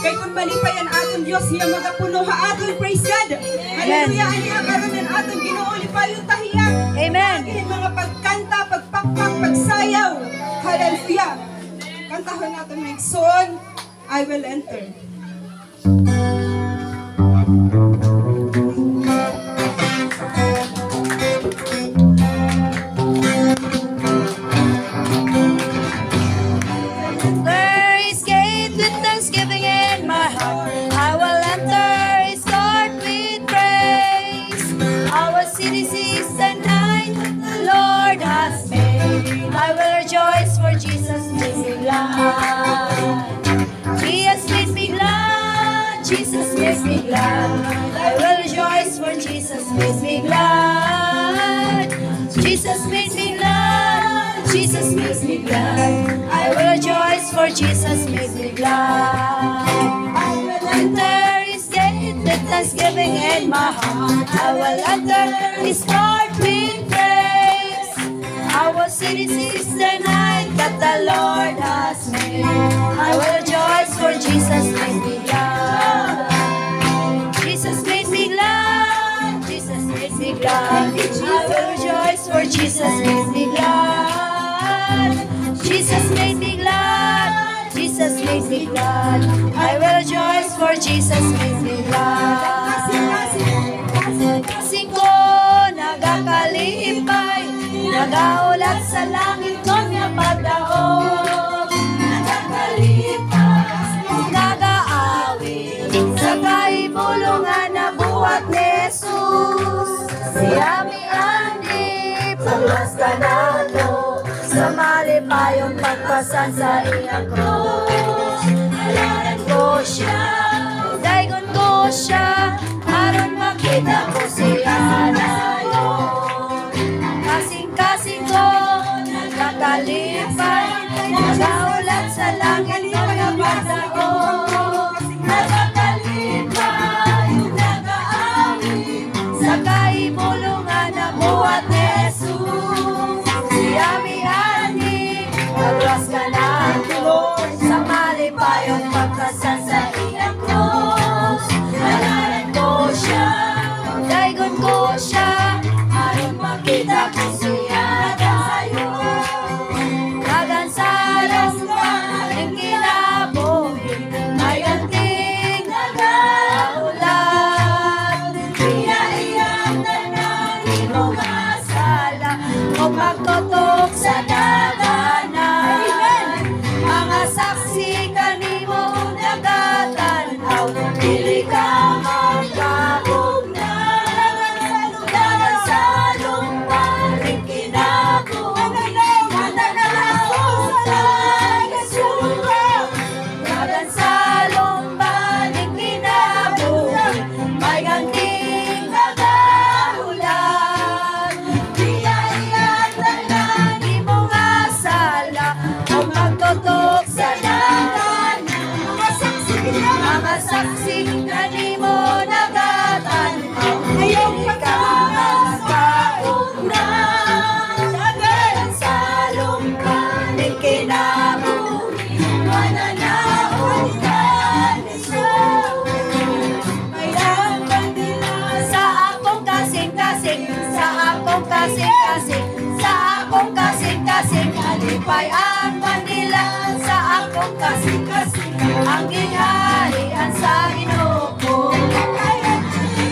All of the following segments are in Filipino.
Kay kung malipay ang aton Diyos, siya magapuno ha aton, praise God. Hallelujah, aniya karon ang aton Ginoo lipayon tahiya. Amen. Mga pagkanta, pagpakpak, pagsayaw. Hallelujah. Kantahon natin next song, I Will Enter. There is gate with thanksgiving in my heart. I will enter his court with praise. Our city sees the night the Lord has made. I will rejoice for Jesus makes me glad. He has made me glad. Jesus makes me glad. I will rejoice for Jesus makes me glad. Jesus makes me glad. Jesus makes me glad. I will rejoice for Jesus makes me glad. I will enter his gate with thanksgiving in my heart. I will enter his court with praise. Our city sees the night that the Lord has made. I will rejoice for Jesus makes me glad. Jesus made me glad. Jesus made me glad. I will rejoice for Jesus makes me glad. Jesus made me glad. Jesus made me glad. I will rejoice for Jesus makes me glad. Kasing ko nagakalipay, nagaulat sa langit ko niya pagdaog. Nagakalipay, nagaawit sa kaibulungan na buhat ni Jesus. Siya mi ani, paglas ka na to, sa malipayong pagpasan sa iyang krus. Alaran ko siya, daygon ko siya, aron makita ko siya dayon. Kasing-kasing ko, nagkakalipay, nagaulat sa langit ko na pagdaog. Nagkakalipay, nagaawit sa kaibulungan na buhat ni Jesus. Siya mi ani, paglas ka na to, sa malipayong pagkasan sa iyang krus. Alaran ko siya, daygon ko siya, aron makita ko siya dayon. Kagansaran ka ng kinabuhi, may ganting nagaulat. Iya-iyan na ng imong asala, kung magtutok sa daganan. Mga saksi kanimo nagatanaw, dili ka magkakugnan. Dagan sa lupa rin kinabuhi, mananalaw sa kasulwa. Dagan sa lupa rin kinabuhi, may ganting nagaulat. Iya-iyan na ng imong asala, kung magtutok sa daganan. Mga saksi kanimo nagatanaw, ayaw ka magkaugnan. Dagan sa lupa rin kinabuhi, mananaon ka ni Jesus. Mayroon kang dila sa akong kasing-kasing, sa akong kasing-kasing, sa akong kasing-kasing. Alipay ang Manila sa akong kasing-kasing. Ang ginharian sa Ginoo ko,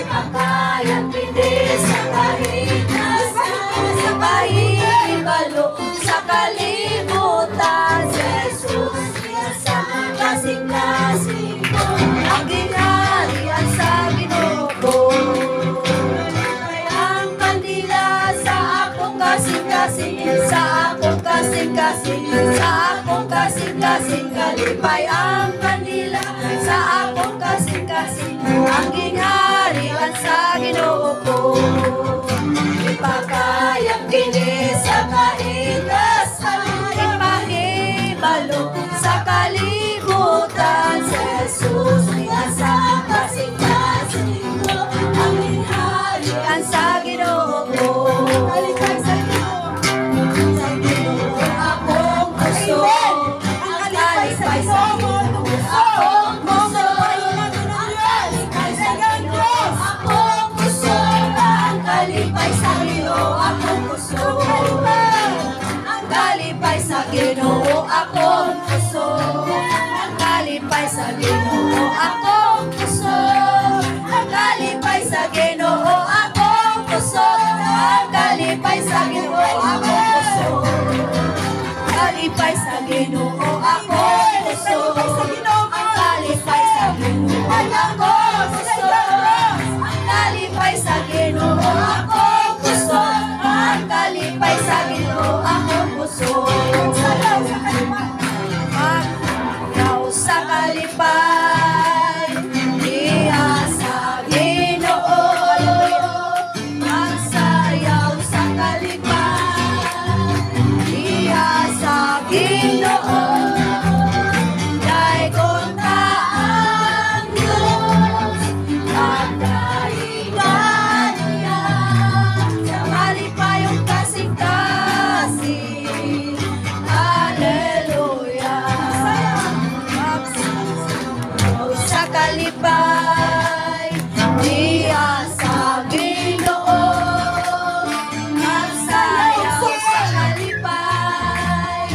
makayang pindi sa kahignasan, sa kahibalo, sa kalibutan. Si Jesus sa kasing-kasing ko, ang ginharian sa Ginoo ko. Ang kandila sa akong kasing-kasing, sa akong kasing-kasing, sa akong kasing-kasing. Kalipay ang kandila sa akong kasing-kasing, ang ginharian sa Ginoo ko. Ipakayang kini sa kahignasan, ipahibalo sa kalibutan. Si Jesus sa kasing-kasing ko, ang ginharian sa Ginoo ko. Kalipay sa Ginoo, sa Ginoo akong gusto. Ang kalipay sa Ginoo, kalipay sa Ginoo akong puso. Ang kalipay sa Ginoo akong puso. Ang kalipay sa Ginoo akong puso. Kalipay sa Ginoo akong puso. Ang kalipay sa Ginoo akong puso. Ang kalipay sa Ginoo akong puso. Ang kalipay sa Ginoo akong puso. Magyaw sa kalipay, diha sa Ginoo. Magsayaw sa kalipay, diha sa Ginoo. Kay konta ang Diyos, pagkaigan niya. Sa malipayong kasing-kasing, hallelujah. Magsayaw sa kalipay, diha sa Ginoo. Magsayaw sa kalipay,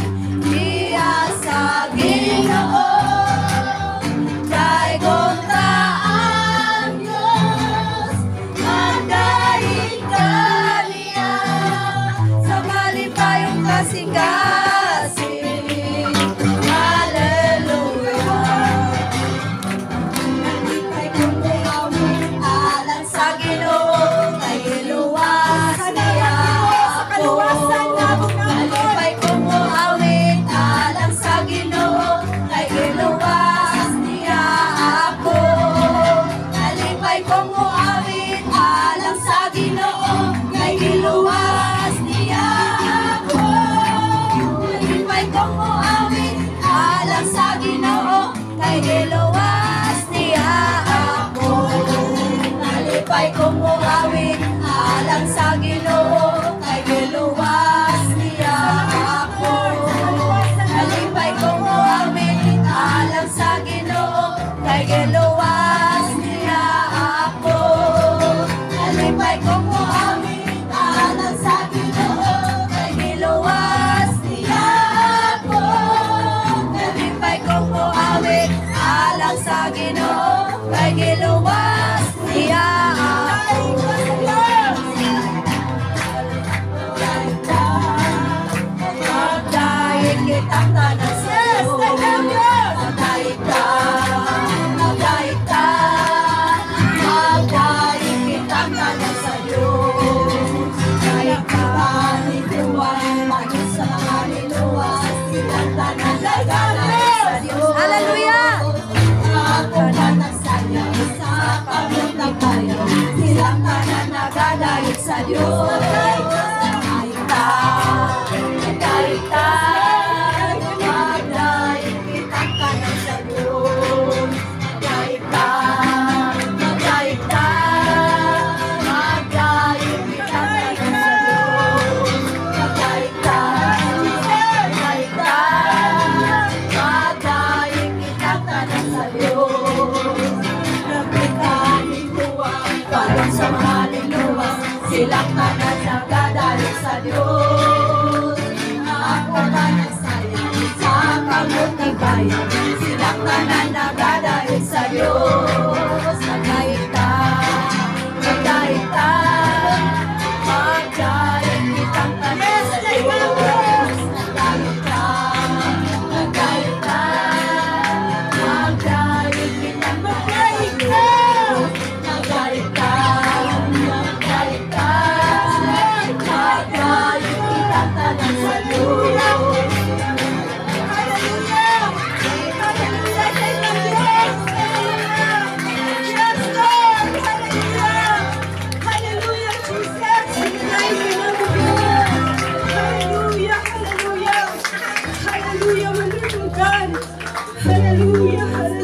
diha sa Ginoo. Kay konta ang Diyos, magkaigan niya. Sa malipayong kasing-kasing, hallelujah. Kalipay kong buhawin, alang sa Ginoo, kay iluwas niya ako. Kalipay kong buhawin, alang sa Ginoo, kay iluwas niya ako. Kalipay kong buhawin, alang sa Ginoo, kay iluwas niya ako. Kalipay kong buhawin, alang sa Ginoo, kay iluwas niya ako. Kalipay kong buhawin, alang sa Ginoo, kay iluwas niya ako. Kalipay kong buhawin, alang sa Ginoo, kay iluwas niya ako. Kalipay kong buhawin, alang sa Ginoo, kay iluwas niya ako. Kalipay kong buhawin, alang sa Ginoo, kay iluwas niya ako. Magdahil kitang tanan sa iyo. Magdahil ka, magdahil ka. Magdahil kitang tanan sa iyo. Magdahil ka, nituwan, pagod sa mga niluwas. Kitang tanan sa Diyos. Hallelujah! Ako nagsayaw sa pagod tayo. Silang tanan nagdahil sa Diyos. Magdahil ka, magdahil ka. Magdahil kitang tanan sa Diyos. Magdahil ka, magdahil ka. Magdahil kitang tanan sa Diyos. Magdahil ka, magdahil ka. Magdahil kitang tanan sa Diyos. Nagpikanin buwan, parang sa mga liluwas. Silang tanan nagdadahil sa Diyos. Ako na nagsayaw sa pagod ng bayan. Silang tanan